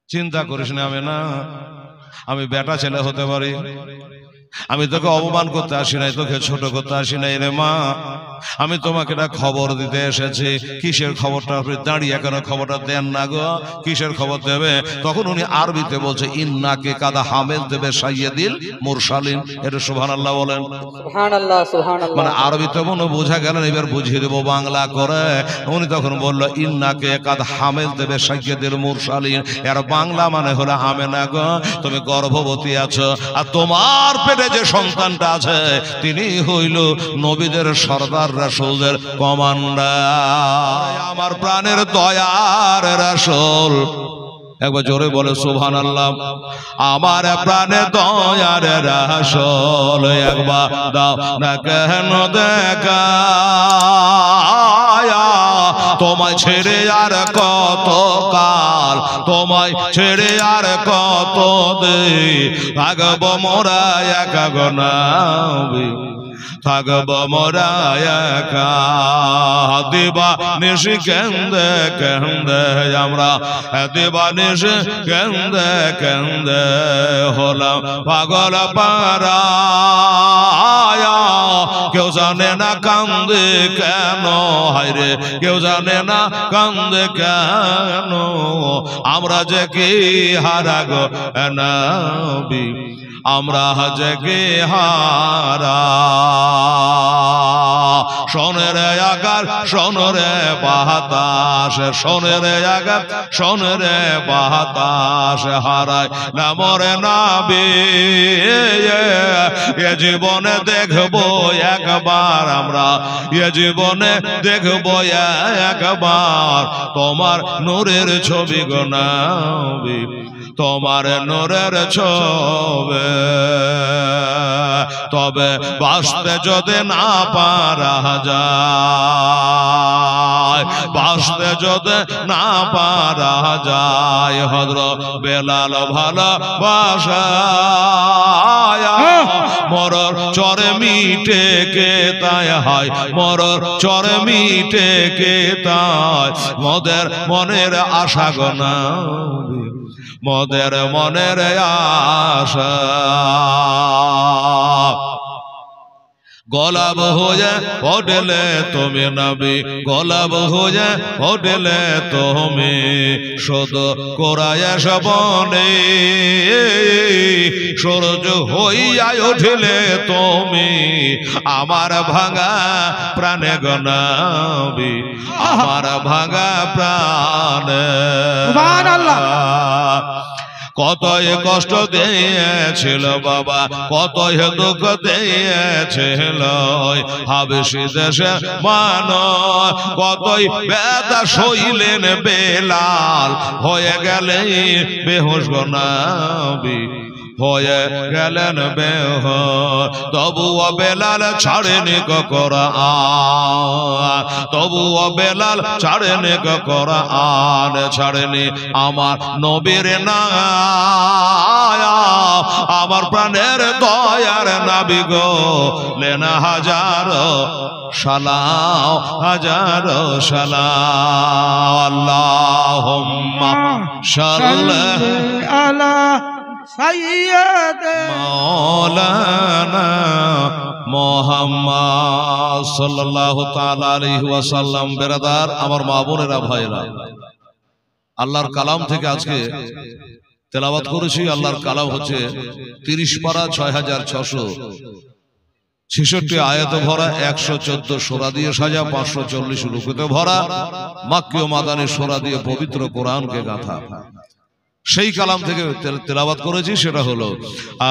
চিন্তা করিস না, আমি বেটা ছেলে হতে পারি, আমি তোকে অপমান করতে আসি নাই, তোকে ছোট করতে আসি নাই রে মা। আমি তোমাকে একটা খবর দিতে এসেছি। কিসের খবরটা? আপনি দাঁড়িয়ে কেন খবরটা দেন না গো? কিসের খবর দেবে? তখন উনি আরবিতে বলছে, ইন্নাকে কাদা হামেল দেবে সাইয়্যিদিল মুরসালিন। এটা সুবহানাল্লাহ বলেন। সুবহানাল্লাহ সুবহানাল্লাহ। মানে আরবিতে মনে বোঝা গেল, এবার বুঝিয়ে দেবো বাংলা করে। উনি তখন বললো, ইন্নাকে কাদা হামেল দেবে সাইয়্যিদিল মুরসালিন। এর বাংলা মানে হলো, আমেনা গো তুমি গর্ভবতী আছো, আর তোমার পেটে যে সন্তানটা আছে তিনি হইল নবীদের সরদার, রাসূলদের কমান্ডার, আমার প্রাণের দয়ার রাসূল। একবার জোরে বলে সুবহানাল্লাহ। আমার প্রাণে দয়ার রাসূল, একবার দাও না কেন দেখা, তোমায় ছেড়ে আর কত কাল, তোমায় ছেড়ে আর কত দিন থাকবো মোরা একা গো নবী, থাকবো মোরা একা। দিবা নিশি কেন্দে কেন্দে আমরা, দিবা নিশি কেন্দে কেন্দে হলাম পাগল পারা। কেউ জানে না কান্দে কেন, হায়রে কেউ জানে না কান্দে কেন, আমরা যে কি হারা গো নবী, আমরা যে কি হারা। সোনের আগার সোনরে বাতাস, সোনের আগার সোনরে বাতাস হারায় না মরে নাবি। এ জীবনে দেখবো একবার আমরা, এ জীবনে দেখবো একবার তোমার নূরের ছবি গো নবী, তোমার নূরের ছবি। তবে বাঁচতে যদি না পারা যায়, বাঁচতে যদি না পারা যায়, হযরত বেলাল ভালোবাসা মরর চরে মিটে কে তাই হয়, মরর চরে মিটে কে তাই মোদের মনের আশা গো নবী, মোদের মনের আশা। গোলাপ হয়ে হোটেলে তুমি নবী, গোলাপ হয়ে হোটেলে তুমি শুধু কোরায় সবনে, সূরজ হইয়া উঠলে তুমি আমার ভাঙা প্রাণে গো নবী, আমার ভাঙা প্রাণে। সুবহানাল্লাহ। কতই কষ্ট দিয়েছিল বাবা, কতই দুঃখ দিয়েছিল হাবশী দেশে মানুষ, কতই ব্যথা সইলেন বেলাল, হয়ে গেলেন বেহুশ গো নবী, হয়ে গেলেন বেহুশ। তবুও বেলাল ছাড়েনি গো কোরআন, তবুও বেলাল ছাড়েনি গো কোরআন, ছাড়েনি আমার নবীর নাম, আমার প্রাণের দয়ার নবী গো লেনা হাজারো সালাম, হাজারো সালাম। আল্লাহুম্মা সাল্লি আলা সাইয়্যিদিনা মাওলানা মুহাম্মদ সাল্লাল্লাহু তাআলা আলাইহি ওয়াসাল্লাম। বেরাদার, আমার মা বোনেরা, ভাইরা, আল্লাহর কালাম থেকে আজকে তেলাওয়াত করেছি। আল্লাহর কালাম হচ্ছে 30 পারা 6666 আয়াতে ভরা, 114 সূরা দিয়ে সাজা, 540 রুকুতে ভরা, মাক্কি ও মাদানী সূরা দিয়ে পবিত্র কোরআনকে গাঁথা। সেই কালাম থেকে তেলাওয়াত করেছি, সেটা হলো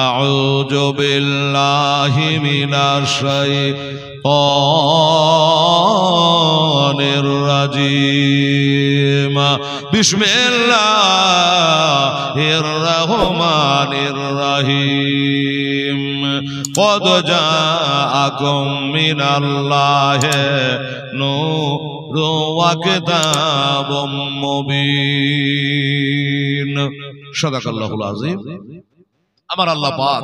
আউযু বিল্লাহি মিনাশ শাইতানির রাজিম, বিসমিল্লাহির রহমানির রহিম, কদ জাআকুম মিনাল্লাহি নূরুন ওয়া কিতাবুম মুবিন। সাদাকাল্লাহুল আযীম। আমার আল্লাহ পাক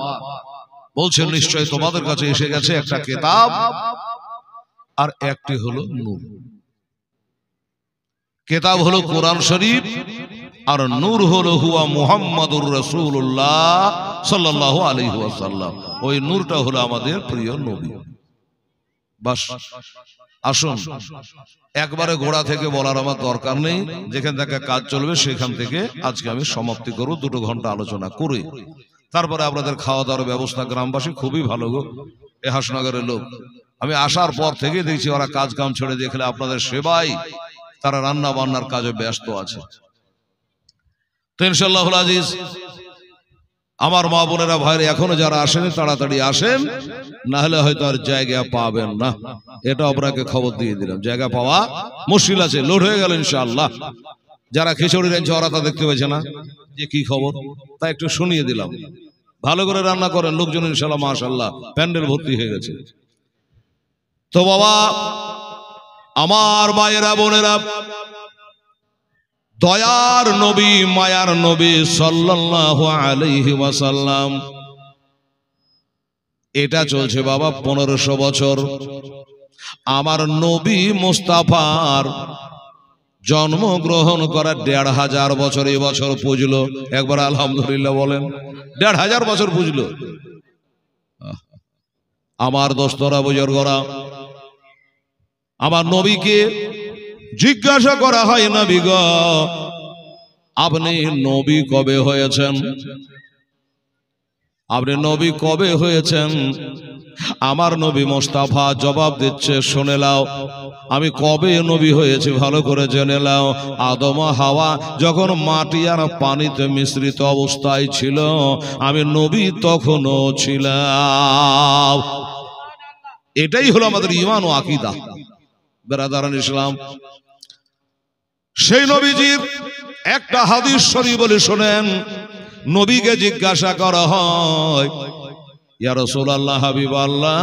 বলছেন, নিশ্চয় তোমাদের কাছে এসে গেছে একটা কিতাব, আর একটি হলো নূর। কিতাব হলো কোরআন শরীফ, আর নূর হলো হুয়া মুহাম্মাদুর রাসূলুল্লাহ সাল্লাল্লাহু আলাইহি ওয়াসাল্লাম। ওই নূরটা হলো আমাদের প্রিয় নবী। বাস আসুন, একবারে গোড়া থেকে বলার আমার দরকার নেই, যেখান থেকে কাজ চলবে সেখান থেকে আজকে আমি সমাপ্তি করব, 2 ঘন্টা আলোচনা করে তারপরে আপনাদের খাওয়া দাওয়ার ব্যবস্থা। গ্রামবাসী খুবই ভালো গো, এ হাসনগরের লোক। আমি আসার পর থেকে দেখছি ওরা কাজ কাম ছেড়ে দেখলে আপনাদের সেবাই, তারা রান্না বান্নার কাজে ব্যস্ত আছে। তো ইনশাআল্লাহুল আজিজ আমার মা বোনেরা ভাইরা এখনো যারা আসেনি তাড়াতাড়ি আসেন, না হলে হয়তো আর জায়গা পাবেন না। এটা আপনাকে খবর দিয়ে দিলাম, জায়গা পাওয়া মুশকিল আছে, লোড হয়ে গেল ইনশাআল্লাহ। যারা খিচুড়ি রাঁধছে ওরা তা দেখতে পেয়েছে না যে কি খবর, তা একটু শুনিয়ে দিলাম। ভালো করে রান্না করেন, লোকজন ইনশাআল্লাহ মাশাআল্লাহ প্যান্ডেল ভর্তি হয়ে গেছে। তো বাবা আমার মায়েরা বোনেরা, দয়ার নবী মায়ার নবী সাল্লাল্লাহু আলাইহি ওয়াসাল্লাম, এটা চলছে বাবা 1500 বছর। আমার নবী মুস্তাফার জন্মগ্রহণ করার 1500 বছর এই বছর পুজলো। একবার আলহামদুলিল্লাহ বলেন, 1500 বছর পুজলো। আমার দোস্তরা বুজুর্গরা, আমার নবীকে জিজ্ঞাসা করা হয়, নবী গো আপনি নবী কবে হয়েছেন? আপনি নবী কবে হয়েছেন? আমার নবী মুস্তাফা জবাব দিচ্ছে, শুনে নাও আমি কবে নবী হয়েছি ভালো করে জেনে নাও। আদম হাওয়া যখন মাটি আর পানিতে মিশ্রিত অবস্থায় ছিল, আমি নবী তখনও ছিলাম। এটাই হলো আমাদের ঈমান ও আকীদা বেরাদারান ইসলাম। সেই নবীজির একটা হাদিস শরীফ বলে শোনেন। নবীকে জিজ্ঞাসা করা হয়, ইয়া রাসূলুল্লাহ হাবিবাল্লাহ,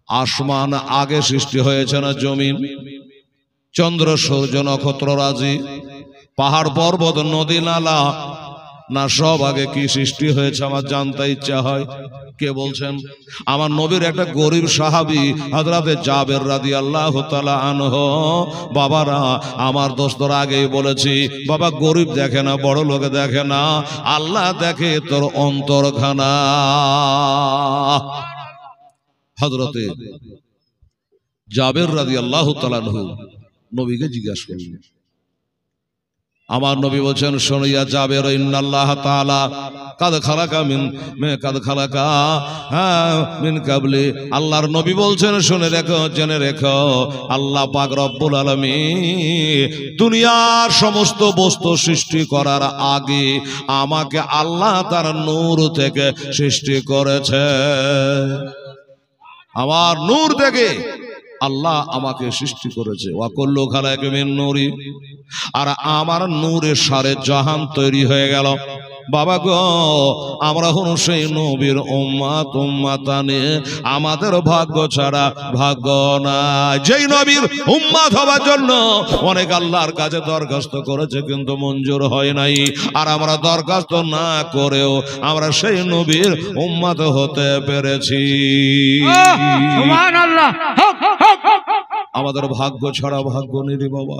আসমান আগে সৃষ্টি হয়েছে না জমিন? চন্দ্র সূর্য নক্ষত্র রাজি, পাহাড় পর্বত নদী নালা, না সব আগে কি সৃষ্টি হয়েছে? আমার জানতে ইচ্ছা হয়। কে বলছেন? আমার নবীর একটা গরিব সাহাবী হযরতে জাবের রাদিয়াল্লাহু তাআলা আনহু। বাবারা আমার দোস্তরা আগেই বলেছি, বাবা গরিব দেখে না, বড় লোক দেখে না, আল্লাহ দেখে তোর অন্তরখানা। হযরতে জাবের রাদিয়াল্লাহু তাআলা আনহু নবীকে জিজ্ঞাসা করলেন। আমার নবী বলেন, শুনিয়া জাবের, ইন্নাল্লাহ তাআলা কাদ খালাকা মিন কাবলি। আল্লাহর নবী বলছেন, শুনে রেখো, জেনে রেখো, আল্লাহ পাক রব্বুল আলামিন দুনিয়ার সমস্ত বস্তু সৃষ্টি করার আগে আমাকে আল্লাহ তার নূর থেকে সৃষ্টি করেছে। আমার নূর থেকে আল্লাহ আমাকে সৃষ্টি করেছে। ওয়াকুল্লু খালাকা মিন নূরি, আর আমার নূরে সারে জাহান তৈরি হয়ে গেল। বাবা গো, আমরা হলো সেই নবীর উম্মাত, উম্মাতানে আমাদের ভাগ্য ছাড়া ভাগ্য নাই। যেই নবীর উম্মাত হওয়ার জন্য অনেক আল্লাহর কাছে দরখাস্ত করেছে কিন্তু মঞ্জুর হয় নাই, আর আমরা দরখাস্ত না করেও আমরা সেই নবীর উম্মাত হতে পেরেছি। সুবহানাল্লাহ। আমাদের ভাগ্য ছাড়া ভাগ্য নেই রে বাবা।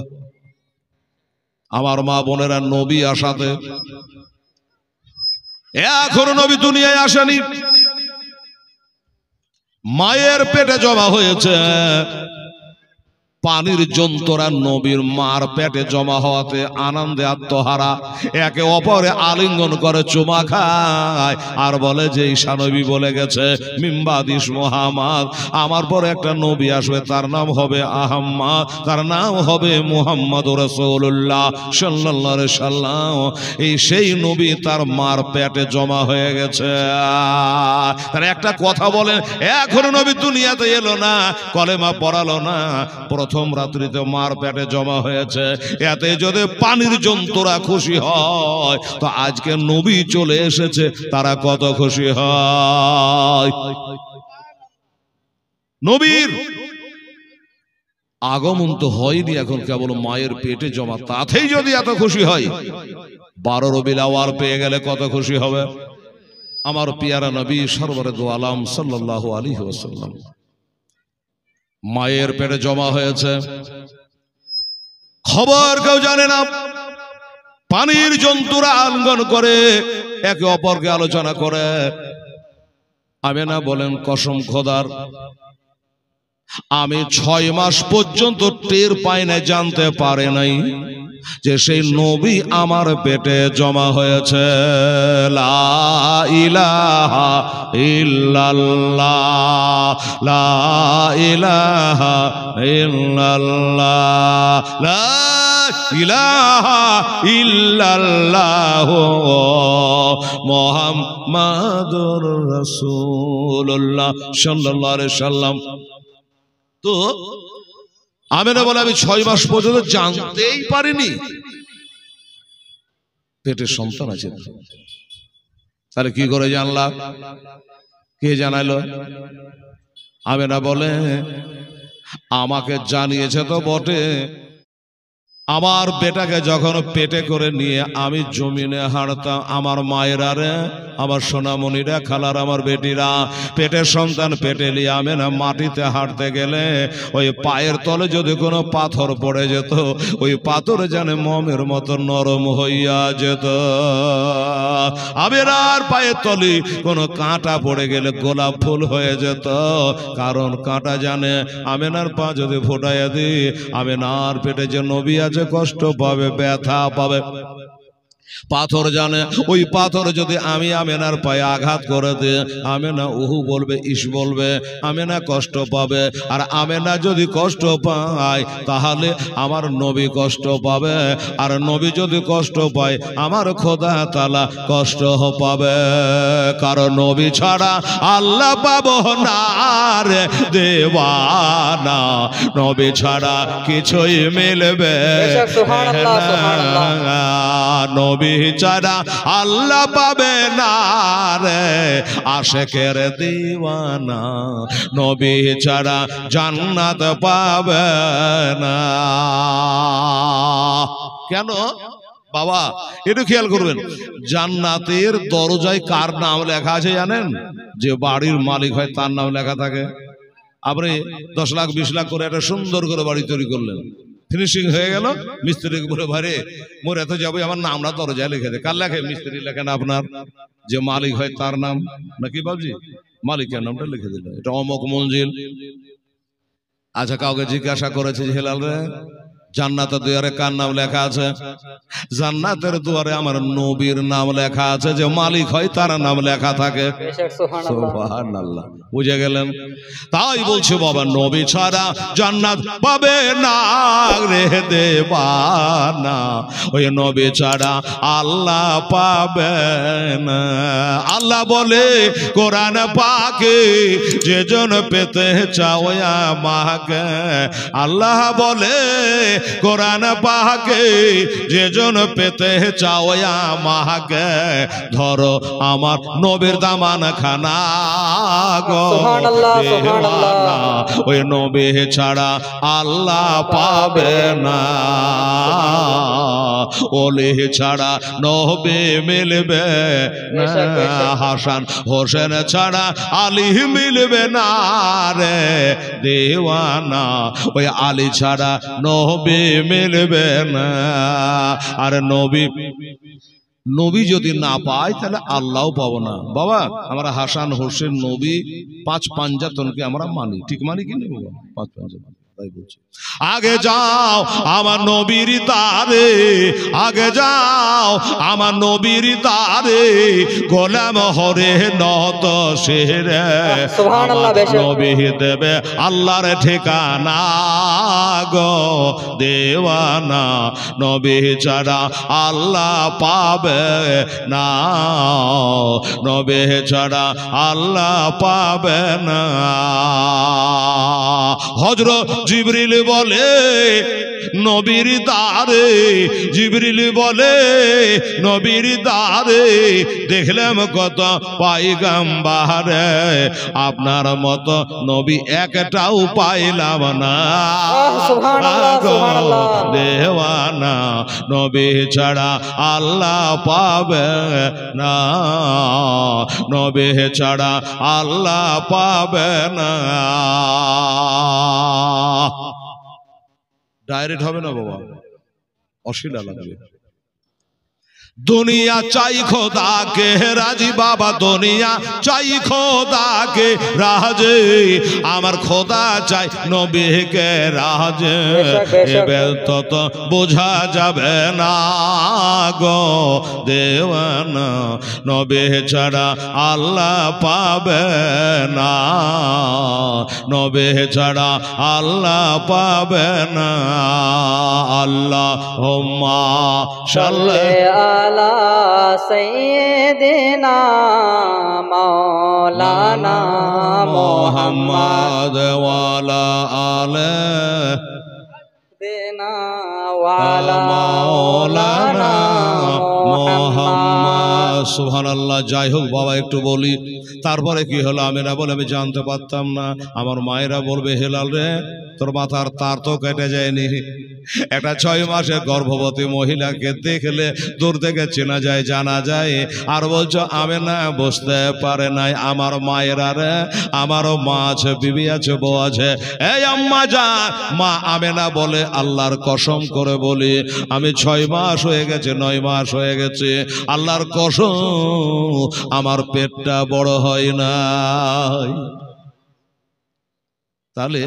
আমার মা বোনেরা, নবী আসাতে এখনো নবী দুনিয়ায় আসেনি, মায়ের পেটে জমা হয়েছে। পানির জন্তরা নবীর মার পেটে জমা হওয়াতে আনন্দে আত্মহারা, একে অপরে আলিঙ্গন করে চুমা খায় আর বলে যে ঈসা নবী বলে গেছে, মিম্বাদিস মুহাম্মদ, আমার পরে একটা নবী আসবে, তার নাম হবে আহম্মদ, তার নাম হবে মুহাম্মদুর রাসূলুল্লাহ সাল্লাল্লাহু আলাইহি সাল্লাম। এই সেই নবী তার মার পেটে জমা হয়ে গেছে। তার একটা কথা বলেন, এখনো নবী দুনিয়াতে এলো না, কলেমা পড়ালো না, প্রথম রাত্রিতে মার পেটে জমা হয়েছে। এতে যদি পানির জন্তুরা খুশি হয়, তো আজকে নবী চলে এসেছে, তারা কত খুশি হয়। নবীর আগমন তো হয়নি, এখন কেবল মায়ের পেটে জমা, তাতেই যদি এত খুশি হয়, 12 রবিউল আউয়াল পেয়ে গেলে কত খুশি হবে। আমার পিয়ারা নবী সরওয়ারে দু আলম সাল্লাল্লাহু আলাইহি ওয়াসাল্লাম মায়ের পেটে জমা হয়েছে, খবর কেউ জানে না। পানির জন্তুরা আলিঙ্গন করে একে অপরকে আলোচনা করে। আমেনা বলেন, কসম খোদার, আমি 6 মাস পর্যন্ত টের পাই না, জানতে পারে নাই যে সেই নবী আমার পেটে জমা হয়েছে। লা ইলাহা ইল্লাল্লাহ, লা ইলাহা ইল্লাল্লাহ, লা ইলাহা ইল্লাল্লাহ মুহাম্মাদুর রাসূলুল্লাহ সাল্লাল্লাহু আলাইহি সাল্লাম। তো আমেনা বলে, আমি 6 মাস পর্যন্ত জানতেই পারিনি পেটে সন্তান আছে। তাহলে কি করে জানলাম? কে জানাইলো? আমেনা বলে, আমাকে জানিয়েছে তো বটে, আমার বেটাকে যখন পেটে করে নিয়ে আমি জমিনে হাঁটতাম, আমার মায়েরা রে, আমার সোনামণিরা, খালার আমার বেটিরা, পেটের সন্তান পেটে নিয়ে আমি না মাটিতে হাঁটতে গেলে ওই পায়ের তলে যদি কোনো পাথর পড়ে যেত, ওই পাথর জানে মমের মতো নরম হইয়া যেত। আমেনার পায়ের তলে কোনো কাঁটা পড়ে গেলে গোলাপ ফুল হয়ে যেত, কারণ কাঁটা জানে আমেনার পা যদি ফোটাইয়া দিই, আমেনার পেটে যে নবী আছে কষ্ট পাবে, ব্যথা পাবে। পাথর জানে ওই পাথর যদি আমি আমেনার পায়ে আঘাত করে দে, আমেনা উহু বলবে, ইস বলবে, আমেনা কষ্ট পাবে। আর আমেনা যদি কষ্ট পায় তাহলে আমার নবী কষ্ট পাবে, আর নবী যদি কষ্ট পায় আমার খোদা তাআলা কষ্ট পাবে। কারণ নবী ছাড়া আল্লাহ পাবো না রে দেওয়ানা, নবী ছাড়া কিছুই মিলবে না, নবী ছাড়া আল্লাহ পাবে না রে আশেকের দিওয়ানা, নবী ছাড়া জান্নাত পাবে না। কেন বাবা? একটু খেয়াল করবেন, জান্নাতের দরজায় কার নাম লেখা আছে জানেন? যে বাড়ির মালিক হয় তার নাম লেখা থাকে। আপনি 10 লাখ 20 লাখ করে একটা সুন্দর করে বাড়ি তৈরি করলেন, ফিনিশিং হয়ে গেল, মিস্ত্রিকে বলে, ভাইরে মোর এত যাবে, আমার নামটা দরজায় লিখে দে। কার লেখে? মিস্ত্রি লেখেন আপনার, যে মালিক হয় তার নাম, নাকি বাবজি? মালিকের নামটা লিখে দিল, এটা অমক মঞ্জিল। আচ্ছা, কাউকে জিজ্ঞাসা করেছে যে হেলাল রে, জান্নাতের দুয়ারে কার নাম লেখা আছে? জান্নাতের দুয়ারে আমার নবীর নাম লেখা আছে, যে মালিক হয় তার নাম লেখা থাকে। সুবহানাল্লাহ, বুঝে গেলেন? তাই বলছে বাবা, নবী ছাড়া জান্নাত পাবে না রে দেবানা, ওই নবী ছাড়া আল্লাহ পাবে না। আল্লাহ বলে কোরআন পাকে, যে জন পেতে চাও আমাকে, আল্লাহ বলে কোরআন পাকে, যে জন পেতে চাও আমাকে, ধরো আমার নবীর দামান খানা গো দেওয়ানা, ওই নবী ছাড়া আল্লাহ পাবে না, ওলি ছাড়া নবী মিলবে না, হাসান হোসেন ছাড়া আলী মিলবে না রে দেওয়ানা, ওই আলী ছাড়া নবী মিলবে না। আর নবী যদি না পায় তাহলে আল্লাহও পাবো না। বাবা, আমরা হাসান হোসেন নবী 5 পাঞ্জাতনকে আমরা মানি, ঠিক মানি কি না বাবা? 5 পাঞ্জাতন, তাই বলছে। আগে যাও আমার নবীর দারে, আগে যাও আমার নবীর দারে, গোলাম হরে নত শেরে, নবী দেবে আল্লাহর ঠিকানা গো দেওয়ানা, নবী ছাড়া আল্লাহ পাবে না, নবী ছাড়া আল্লাহ পাবে না। হযরত জিবরিল বলে নবীর দারে, জিবরিল বলে নবীর দারে, দেখলাম কত পয়গম্বরে, আপনার মতো নবী একটাও পাইলাম না দেওয়ানা, নবী ছাড়া আল্লাহ পাবে না, নবী ছাড়া আল্লাহ পাবে না। ডাইরেক্ট হবে না বাবা, অশিলা লাগবে। दुनिया चाई खोदा के राजी बाबा दुनिया चाई खोदा के राजे आमार खोदा चाई नबी के राजे एबे तो बोझा जाबे ना गो देवाना नबी छाड़ा आल्लाह पाबे ना नबी छाड़ा आल्लाह पाबे ना अल्लाहुम्मा सल्ली अला सय्यिदिना मौलाना मोहम्मद वाला आले देना वाला मौलाना मोहम्मद। सुबहानाल्लाह। যাই হোক বাবা একটু বলি তারপরে কি হলো আমি না বলে আমি জানতে পারতাম না। আমার মায়েরা বলবে হেলাল রে তোর মাথার তার তো কেটে যায়নি। একটা 6 মাসের গর্ভবতী মহিলাকে দেখলে দূর থেকে চেনা যায় জানা যায়। আর বলছো আমি না বুঝতে পারে নাই আমার মায়েরা রে আমারও মা আছে বিবি আছে বউ আছে। এই আম্মা জান মা আমেনা বলে আল্লাহর কসম করে বলি আমি 6 মাস হয়ে গেছে 9 মাস হয়ে গেছে আল্লাহর কসম আমার পেটটা বড় হয় নাই। তাহলে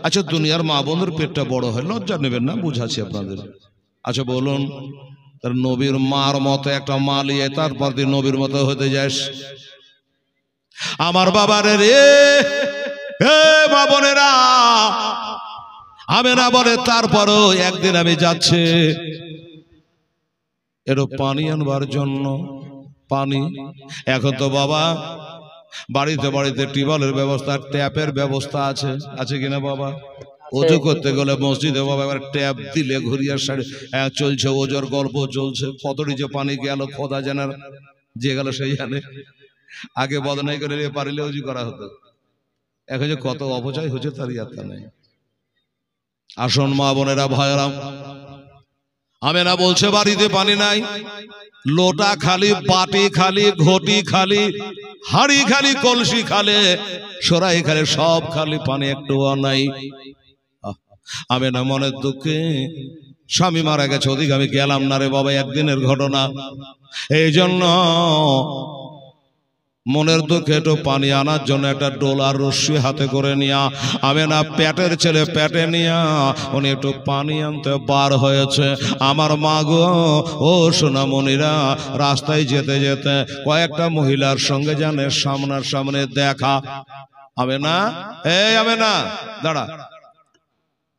আচ্ছা দুনিয়ার মা বোনের পেটটা বড় হয় লজ্জা নেবেন না বুঝাচ্ছি আপনাদের। আচ্ছা বলুন তার নবীর মার মতো একটা মা লিয়ে তারপর তুই নবীর মতো হতে যাস। আমার বাবারে রে মা বোনেরা আমি না বলে তারপরও একদিন আমি যাচ্ছি এর পানি আনবার জন্য পানি। এখন তো বাবা বাড়িতে বাড়িতে টিউবওয়েলের ব্যবস্থা ট্যাপের ব্যবস্থা আছে আছে কিনা বাবা? ওজু করতে গেলে মসজিদে বাবা এবার ট্যাপ দিলে ঘুরিয়ার সাইড চলছে ওজোর গল্প চলছে কতটি যে পানি গেল খোদা জানার যে গেল সেই জানে। আগে বদনাই করে পারিলে উজু করা হতো এখন যে কত অপচয় হচ্ছে তার ইয়াত্রা নেই। আসন মা বোনেরা ভয়রাম আমি না বলছে বাড়িতে পানি নাই লোটা খালি বাটি খালি ঘটি খালি হাড়ি খালি কলসি খালে সরাই খালে সব খালি পানি একটুও নাই। আমি না মনের দুঃখে স্বামী মারা গেছে ওদিকে আমি গেলাম না রে বাবা একদিনের ঘটনা। এই জন্য মনের দুঃখে একটু পানি আনার জন্য একটা ডোলার রশ্মি হাতে করে নিয়া আমি না পেটের ছেলে পেটে নিয়া উনি একটু পানি আনতে বার হয়েছে। আমার মা গো ও সোনামণিরা রাস্তায় যেতে যেতে কয়েকটা মহিলার সঙ্গে জানে সামনার সামনে দেখা। আমি না এই আমি না দাঁড়া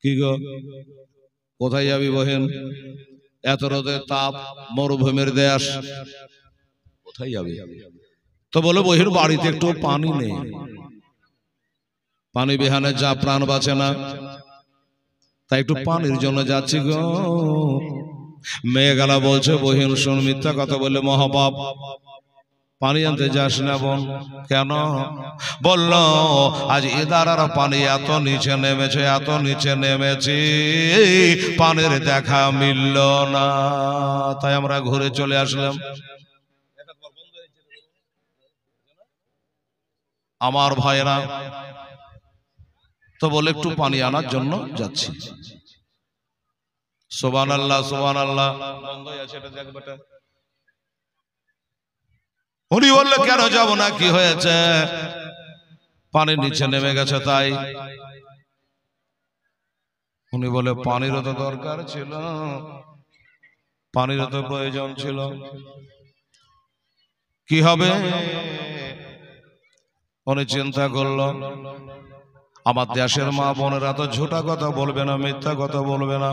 কি গো কোথায় যাবি বহেন এত রোদের তাপ মরুভূমির দেশ কোথায় যাবি? তো বলে বহির বাড়িতে একটু পানি নেই পানি বিহানে যা প্রাণ বাঁচে না তাই একটু পানির জন্য যাচ্ছি গো। মেয়ে গেলা বলছে বহিন শোন মিথ্যা কথা বললে মহাপাপ পানি আনতে যাস না বোন। কেন? বলল আজ ইদারার পানি এত নিচে নেমেছে এত নিচে নেমেছে পানির দেখা মিলল না তাই আমরা ঘুরে চলে আসলাম। আমার ভাইরা তো বলে একটু পানি আনার জন্য যাচ্ছি। সুবহানাল্লাহ সুবহানাল্লাহ। উনি বললে কেন যাব না কি হয়েছে? পানির নিচে নেমে গেছে তাই। উনি বলে পানিরও তো দরকার ছিল পানিরও তো প্রয়োজন ছিল কি হবে? উনি চিন্তা করলো আমার দেশের মা বোনেরা তো ঝুটা কথা বলবে না মিথ্যা কথা বলবে না।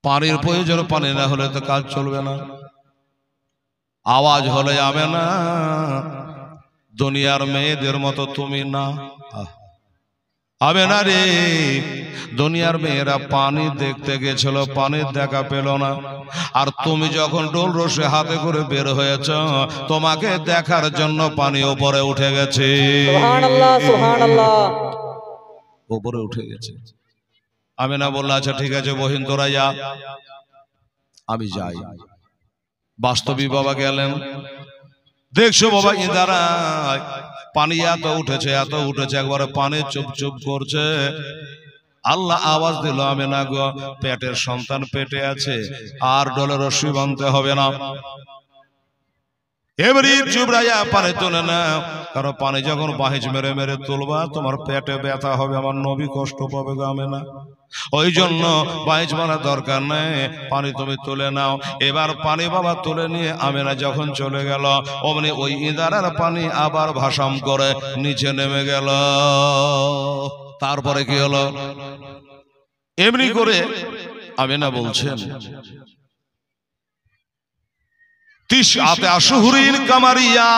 পানির প্রয়োজন পানি না হলে তো কাজ চলবে না। আওয়াজ হলে যাবে না দুনিয়ার মেয়েদের মতো তুমি না হবে না রে। দুনিয়ার মেয়েরা পানি দেখতে গেছিল পানির দেখা পেল না আর তুমি যখন ডোল রসে হাতে করে বের হয়েছ তোমাকে দেখার জন্য পানি উপরে উঠে গেছে সুবহানাল্লাহ সুবহানাল্লাহ উপরে উঠে গেছে। আমি না বললাম আচ্ছা ঠিক আছে বহিন তোরা যা আমি যাই। বাস্তবিক বাবা গেলেন দেখছো বাবা ইদারায় পানি এত উঠেছে একবারে পানি চুপ চুপ করছে আল্লাহ আওয়াজ দিল, আমেনা গো, পেটের সন্তান পেটে আছে, আর ডলে রশ্মি বাঁধতে হবে না। এবারে জুবরাইয়া পানি তুলে না, কারণ পানি যখন বাহিজ মেরে মেরে তুলবা তোমার পেটে ব্যথা হবে, আমার নবী কষ্ট পাবে গো আমেনা। ওই জন্য বাহিজ মারা দরকার নেই, পানি তুমি তুলে নাও। এবার পানি বাবা তুলে নিয়ে আমেনা যখন চলে গেল, অমনি ওই ইঁদারার পানি আবার ভাসাম করে নিচে নেমে গেল। তারপরে কি হলো, এমনি করে আমেনা বলছেন, তিসআতে আশহুরিন কামারিয়া,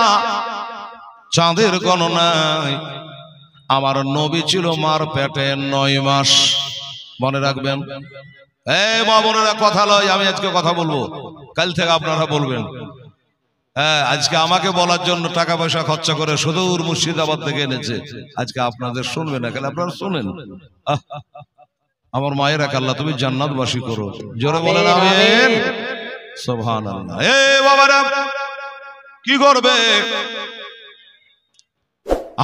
চাঁদের গণনায় আমার নবী ছিল মার পেটে 9 মাস। মনে রাখবেন, এই মা বোনেরা, কথা লয়, আমি আজকে কথা বলবো, কাল থেকে আপনারা বলবেন। হ্যাঁ, আজকে আমাকে বলার জন্য টাকা পয়সা খরচা করে সুদূর মুর্শিদাবাদ থেকে এনেছে, আজকে আপনাদের শুনবে না, কেন আপনারা শুনেন। আমার মায়ের এক আল্লাহ তুমি জান্নাতবাসী করো, জোরে বলেন আমিন, সুবহানাল্লাহ। এ বাবারা কি করবে,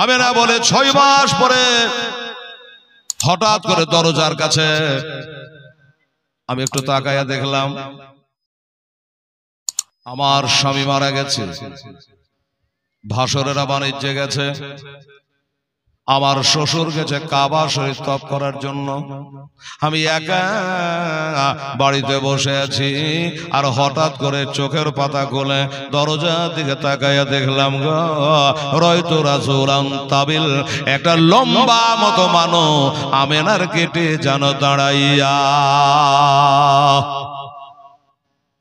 আমেনা বলে 6 মাস পরে হঠাৎ করে দরজার কাছে আমি একটু তাকায়া দেখলাম আমার স্বামী মারা গেছে, ভাসরেরা বাণিজ্যে গেছে, আমার শ্বশুর গেছে কাবা শরীফ তওয়াফ করার জন্য, আমি একা বাড়িতে বসে আছি। আর হঠাৎ করে চোখের পাতা খুলে দরজার দিকে তাকাইয়া দেখলাম গো, রয়তু রাসূলান তাবিল, একটা লম্বা মতো মানুষ আমেনার গেটে যেন দাঁড়াইয়া,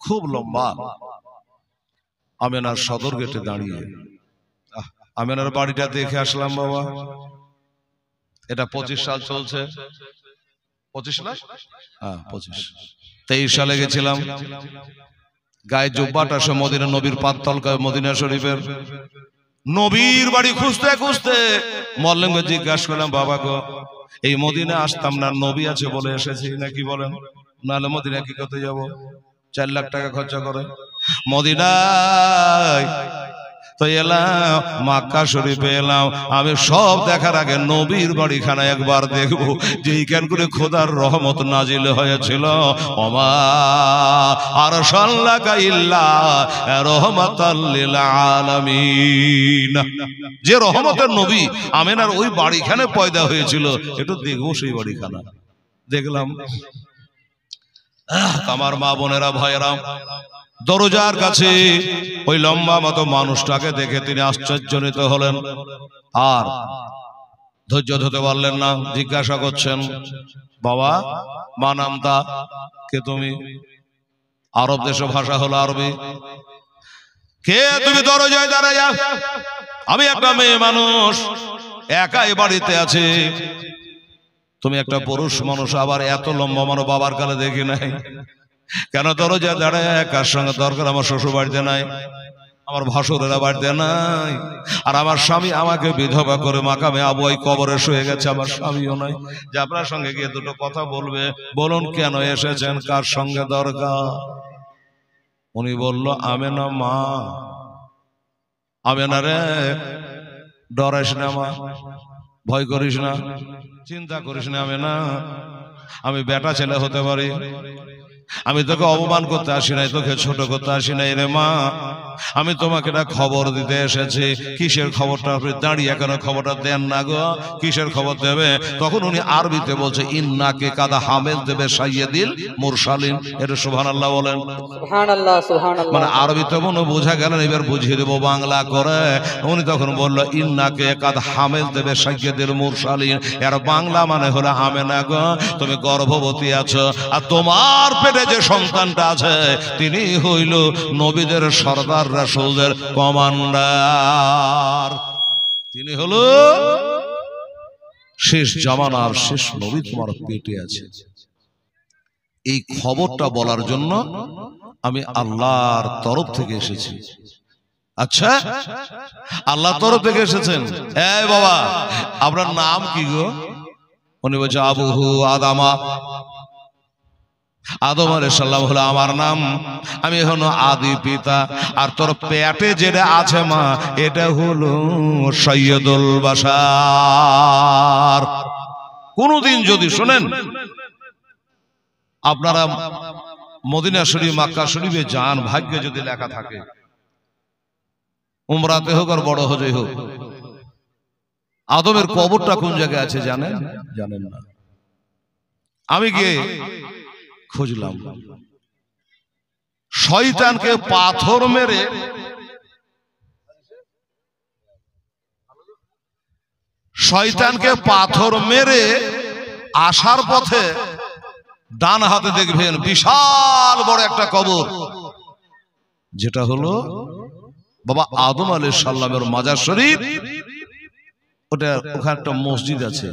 খুব লম্বা, আমেনার সদর গেটে দাঁড়িয়ে। আমেনার বাড়িটা দেখে আসলাম বাবা, এটা 25 সাল চলছে, 25 না, হ্যাঁ 25, 23 সালে গেছিলাম, গায়ে জুব্বাটা সে মদিনা নবীর পাততল মদিনা শরীফের নবীর বাড়ি খুঁজতে খুঁজতে মল্লিমকে জিজ্ঞাসা করলাম, বাবা গো এই মদিনা আসতাম না, নবী আছে বলে এসেছি, নাকি বলেন, নাহলে মদিনা কি করতে যাব, 4 লাখ টাকা খরচা করে মদিনায় তো এলাম, মক্কা শরীফে এলাম। আমি সব দেখার আগে নবীর বাড়িখানা একবার দেখবো, যে এইখান করে খোদার রহমত নাজিল হয়েছিল, ওমা আরসালনাকা ইল্লা রাহমাতাল লিল আলামিন, যে রহমতের নবী আমেনার ওই বাড়িখানে পয়দা হয়েছিল, একটু দেখবো সেই বাড়িখানা। দেখলাম আমার মা বোনেরা ভাইয়েরা, দরজার কাছে ওই লম্বা মতো মানুষটাকে দেখে তিনি আশ্চর্যজনিত হলেন, আর ধৈর্য ধরতে পারলেন না, জিজ্ঞাসা করছেন, বাবা মা নামতা কে তুমি, আরব দেশ ভাষা হলো আরবি, কে তুমি দরজায় দাঁড়াইয়া, আমি একটা মেয়ে মানুষ একাই বাড়িতে আছি, তুমি একটা পুরুষ মানুষ, আবার এত লম্বা মানুষ বাবার কালে দেখি নাই, কেন দরজা দাঁড়ায়, কার সঙ্গে দরকার, আমার শ্বশুর বাড়িতে নাই, আমার ভাসুরেরা বাড়িতে নাই, আর আমার স্বামী আমাকে বিধবা করে মাকামে আবুয়াই কবরে শুয়ে গেছে, আমার স্বামীও নাই, যে আপনার সঙ্গে গিয়ে দুটো কথা বলবে, বলুন কেন এসেছেন, কার সঙ্গে দরকার। উনি বলল, আমেনা মা, আমেনা রে ডরাইস না মা, ভয় করিস না, চিন্তা করিস না আমেনা, আমি বেটা ছেলে হতে পারি, আমি তোকে অপমান করতে আসি নাই, তোকে ছোট করতে আসি নাই রে মা, আমি তোমাকে একটা খবর দিতে এসেছি। কিসের খবরটা, আপনি দাঁড়িয়ে কেন খবরটা দেন না গো, কিসের খবর দেবে? তখন উনি আরবিতে বলছে, ইন্নাকে কাদা হামেল দেবে সাইয়্যিদিল মুরসালিন, এটা সুবহানাল্লাহ বলেন, সুবহানাল্লাহ, সুবহানাল্লাহ, মানে আরবিতে মনে বোঝা গেল, এবার বুঝিয়ে দেবো বাংলা করে। উনি তখন বলল, ইন্নাকে কাদা হামেল দেবে সাইয়্যিদিল মুরসালিন, এর বাংলা মানে হলো, আমেনা গো তুমি গর্ভবতী আছো, আর তোমার পেটে যে সন্তানটা আছে তিনি হইল নবীদের সরদার, রাসূলদের কমান্ডার, তিনি হলো শেষ জামানার শেষ নবী, তোমার পেটে আছে। এই খবরটা বলার জন্য আমি আল্লাহর তরফ থেকে এসেছি। আচ্ছা, আল্লাহর তরফ থেকে এসেছেন, এই বাবা আপনার নাম কি গো? উনি বলছে, আবুহু আদামা, আদম আলাইহিস সালাম হলো আমার নাম, আমি হলো আদি পিতা, আর তোর পেটে যেটা আছে মা, এটা হলো সাইয়্যিদুল বাশার। কোনদিন যদি শোনেন আপনারা মদিনা শরীফ মক্কা শরীফে যান, ভাগ্যে যদি লেখা থাকে, উমরাতে হোক আর বড় হজে হোক, আদমের কবরটা কোন জায়গায় আছে জানেন? জানেন না। আমি গিয়ে খুঁজলাম, শয়তানকে পাথর মেরে আসার পথে ডান হাতে দেখবেন বিশাল বড় একটা কবর, যেটা হলো বাবা আদম আলাইহিস সালামের মাজার শরীফ। ওটা ওখানে একটা মসজিদ আছে,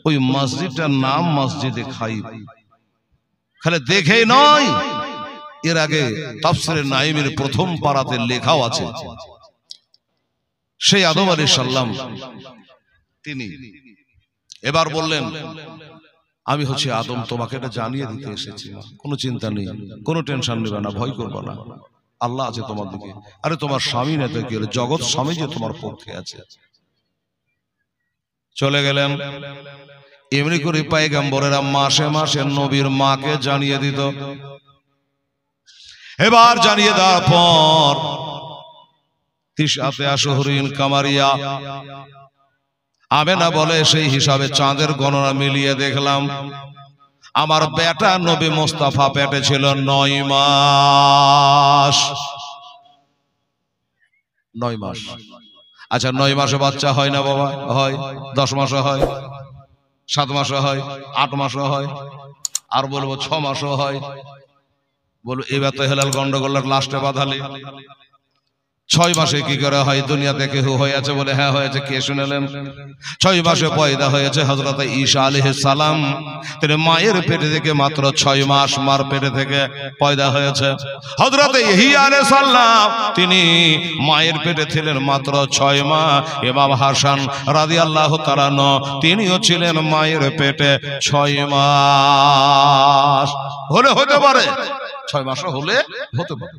ওই মসজিদটার নাম মসজিদে খাইব। খালি দেখেই নয়, এর আগে তাফসীরে নাঈমের প্রথম পারাতে লেখাও আছে, সেই আদম আলাইহিস সালাম তিনি এবার বললেন, আমি হচ্ছে আদম, তোমাকে এটা জানিয়ে দিতে এসেছি, কোনো চিন্তা নেই, কোনো টেনশন নেবে না, ভয় করবে না, আল্লাহ আছে তোমার দিকে। আরে তোমার স্বামী না তো কি হলো, জগৎ স্বামী যে তোমার পক্ষে আছে। চলে গেলেন। এমনি করে পয়গম্বরেরা মাসে মাসে নবীর মাকে জানিয়ে দিত। এবার জানিয়ে দেওয়ার পর তিসআতে আশহুরিন কামারিয়া আমেনা বলে, সেই হিসাবে চাঁদের গণনা মিলিয়ে দেখলাম আমার বেটা নবী মোস্তাফা পেটে ছিল 9 মাস। 9 মাস। আচ্ছা 9 মাসে বাচ্চা হয় না বাবা? হয়। 10 মাসে হয়, 7 মাসে হয়, 8 মাসে হয়, আর বলবো 6 মাসও হয়। বলবো এবার তো হেলাল গন্ডগোলের লাস্টে বাঁধালি। 6 মাসে কি করে হয়? দুনিয়াতে কেউ হয়েছে বলে হ্যাঁ হয়েছে, কে শুনেলেন? 6 মাসে পয়দা হয়েছে হযরত ঈসা আলাইহিস সালাম। তিনি মায়ের পেটে থেকে মাত্র 6 মাস মার পেটে থেকে পয়দা হয়েছে। হযরত ইহইয়া আলাইহিস সালাম তিনি মায়ের পেটে ছিলেন মাত্র 6 মাস। ইমাম হাসান রাদিয়াল্লাহু তাআলা তিনিও ছিলেন মায়ের পেটে 6 মাস। হলে হতে পারে, 6 মাসও হলে হতে পারে।